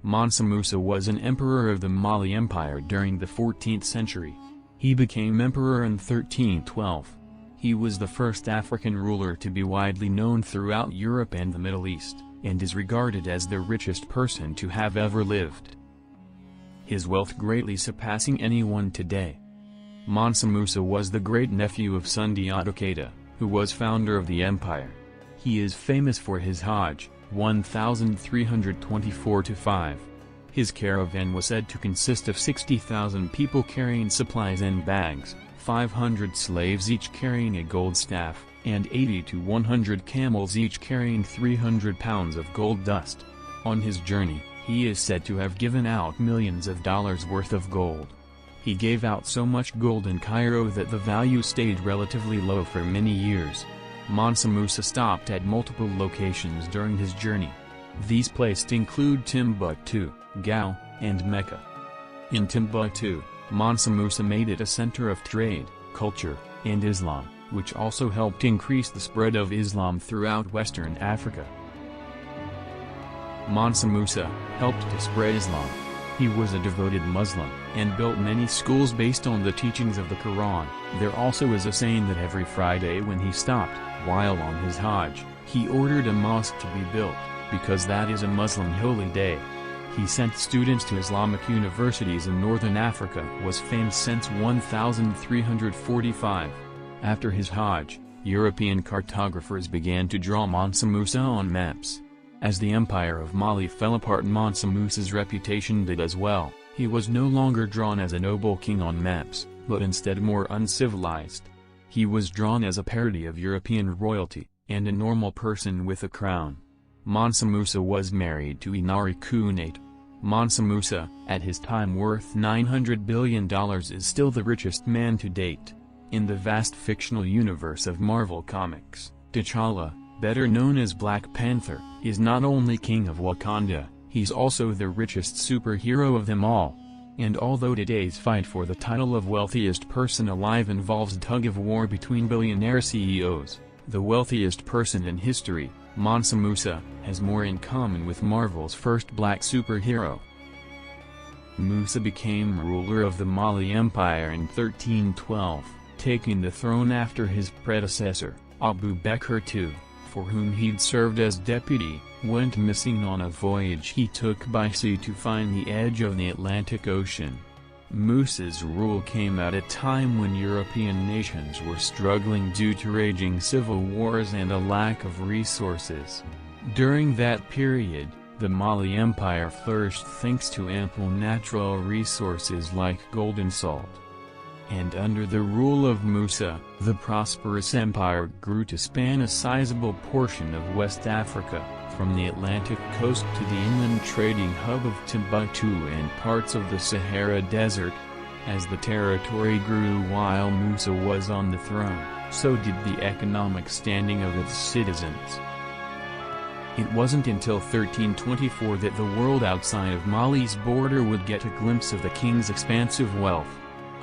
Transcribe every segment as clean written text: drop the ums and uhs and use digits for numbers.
Mansa Musa was an emperor of the Mali Empire during the 14th century. He became emperor in 1312. He was the first African ruler to be widely known throughout Europe and the Middle East, and is regarded as the richest person to have ever lived, his wealth greatly surpassing anyone today. Mansa Musa was the great-nephew of Sundiata Keita, who was founder of the empire. He is famous for his Hajj, 1324-5. His caravan was said to consist of 60,000 people carrying supplies and bags, 500 slaves each carrying a gold staff, and 80 to 100 camels each carrying 300 pounds of gold dust. On his journey, he is said to have given out millions of dollars worth of gold. He gave out so much gold in Cairo that the value stayed relatively low for many years. Mansa Musa stopped at multiple locations during his journey. These places include Timbuktu, Gao, and Mecca. In Timbuktu, Mansa Musa made it a center of trade, culture, and Islam, which also helped increase the spread of Islam throughout Western Africa. Mansa Musa helped to spread Islam. He was a devoted Muslim, and built many schools based on the teachings of the Quran. There also is a saying that every Friday when he stopped, while on his Hajj, he ordered a mosque to be built, because that is a Muslim holy day. He sent students to Islamic universities in Northern Africa, was famous since 1345. After his Hajj, European cartographers began to draw Mansa Musa on maps. As the Empire of Mali fell apart, Mansa Musa's reputation did as well. He was no longer drawn as a noble king on maps, but instead more uncivilized. He was drawn as a parody of European royalty, and a normal person with a crown. Mansa Musa was married to Inari Kunate. Mansa Musa, at his time worth $900 billion, is still the richest man to date. In the vast fictional universe of Marvel Comics, T'Challa, better known as Black Panther, is not only king of Wakanda, he's also the richest superhero of them all. And although today's fight for the title of wealthiest person alive involves a tug-of-war between billionaire CEOs, the wealthiest person in history, Mansa Musa, has more in common with Marvel's first black superhero. Musa became ruler of the Mali Empire in 1312, taking the throne after his predecessor, Abu Bakr II, for whom he'd served as deputy, went missing on a voyage he took by sea to find the edge of the Atlantic Ocean. Musa's rule came at a time when European nations were struggling due to raging civil wars and a lack of resources. During that period, the Mali Empire flourished thanks to ample natural resources like gold and salt. And under the rule of Musa, the prosperous empire grew to span a sizable portion of West Africa, from the Atlantic coast to the inland trading hub of Timbuktu and parts of the Sahara Desert. As the territory grew while Musa was on the throne, so did the economic standing of its citizens. It wasn't until 1324 that the world outside of Mali's border would get a glimpse of the king's expansive wealth.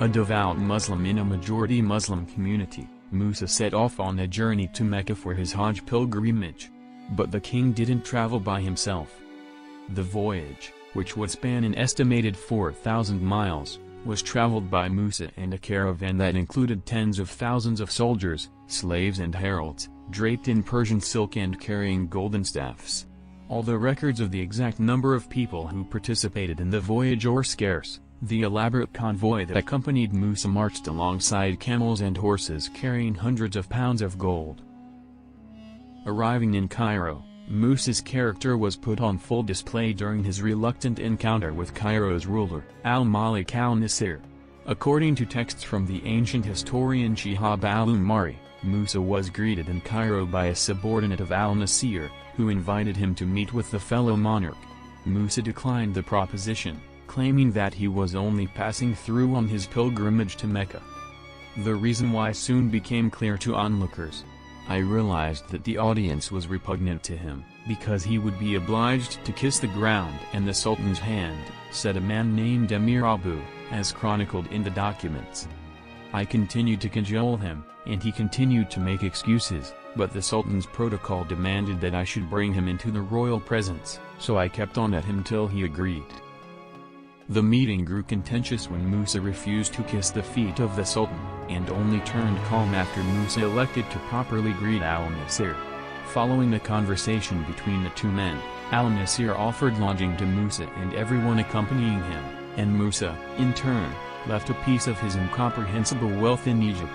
A devout Muslim in a majority Muslim community, Musa set off on a journey to Mecca for his Hajj pilgrimage. But the king didn't travel by himself. The voyage, which would span an estimated 4,000 miles, was traveled by Musa and a caravan that included tens of thousands of soldiers, slaves and heralds, draped in Persian silk and carrying golden staffs. Although records of the exact number of people who participated in the voyage are scarce, the elaborate convoy that accompanied Musa marched alongside camels and horses carrying hundreds of pounds of gold. Arriving in Cairo, Musa's character was put on full display during his reluctant encounter with Cairo's ruler, al-Malik al-Nasir. According to texts from the ancient historian Shihab al-Umari, Musa was greeted in Cairo by a subordinate of al-Nasir, who invited him to meet with the fellow monarch. Musa declined the proposition, claiming that he was only passing through on his pilgrimage to Mecca. The reason why soon became clear to onlookers. I realized that the audience was repugnant to him, because he would be obliged to kiss the ground and the Sultan's hand, said a man named Emir Abu, as chronicled in the documents. I continued to cajole him, and he continued to make excuses, but the Sultan's protocol demanded that I should bring him into the royal presence, so I kept on at him till he agreed. The meeting grew contentious when Musa refused to kiss the feet of the Sultan, and only turned calm after Musa elected to properly greet al-Nasir. Following the conversation between the two men, al-Nasir offered lodging to Musa and everyone accompanying him, and Musa, in turn, left a piece of his incomprehensible wealth in Egypt.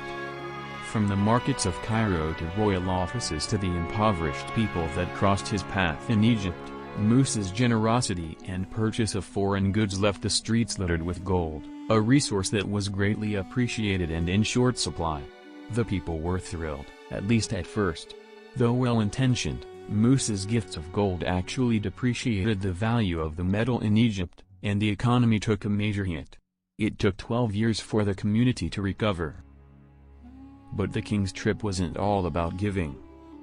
From the markets of Cairo to royal offices to the impoverished people that crossed his path in Egypt, Musa's generosity and purchase of foreign goods left the streets littered with gold, a resource that was greatly appreciated and in short supply. The people were thrilled, at least at first. Though well-intentioned, Musa's gifts of gold actually depreciated the value of the metal in Egypt, and the economy took a major hit. It took 12 years for the community to recover. But the king's trip wasn't all about giving.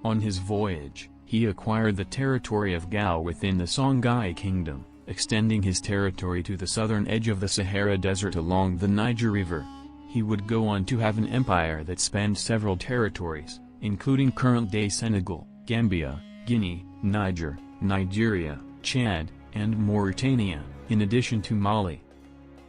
On his voyage, he acquired the territory of Gao within the Songhai kingdom, extending his territory to the southern edge of the Sahara Desert along the Niger River. He would go on to have an empire that spanned several territories, including current-day Senegal, Gambia, Guinea, Niger, Nigeria, Chad, and Mauritania, in addition to Mali.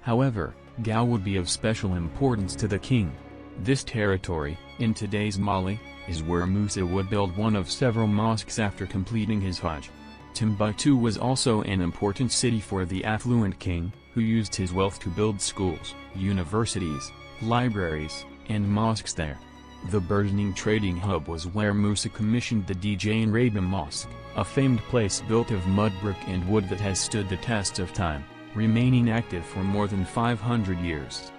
However, Gao would be of special importance to the king. This territory, in today's Mali, is where Musa would build one of several mosques after completing his Hajj. Timbuktu was also an important city for the affluent king, who used his wealth to build schools, universities, libraries, and mosques there. The burgeoning trading hub was where Musa commissioned the Djain Rabah Mosque, a famed place built of mud brick and wood that has stood the test of time, remaining active for more than 500 years.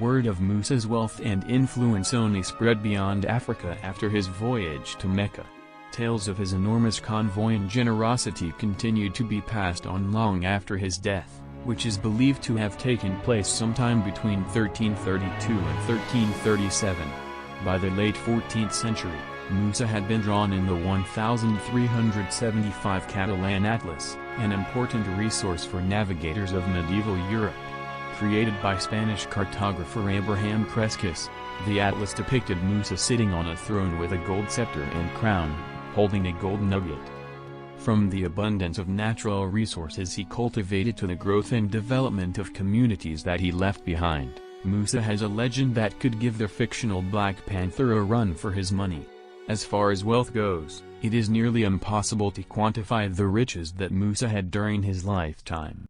Word of Musa's wealth and influence only spread beyond Africa after his voyage to Mecca. Tales of his enormous convoy and generosity continued to be passed on long after his death, which is believed to have taken place sometime between 1332 and 1337. By the late 14th century, Musa had been drawn in the 1375 Catalan Atlas, an important resource for navigators of medieval Europe. Created by Spanish cartographer Abraham Crescas, the atlas depicted Musa sitting on a throne with a gold scepter and crown, holding a gold nugget. From the abundance of natural resources he cultivated to the growth and development of communities that he left behind, Musa has a legend that could give the fictional Black Panther a run for his money. As far as wealth goes, it is nearly impossible to quantify the riches that Musa had during his lifetime.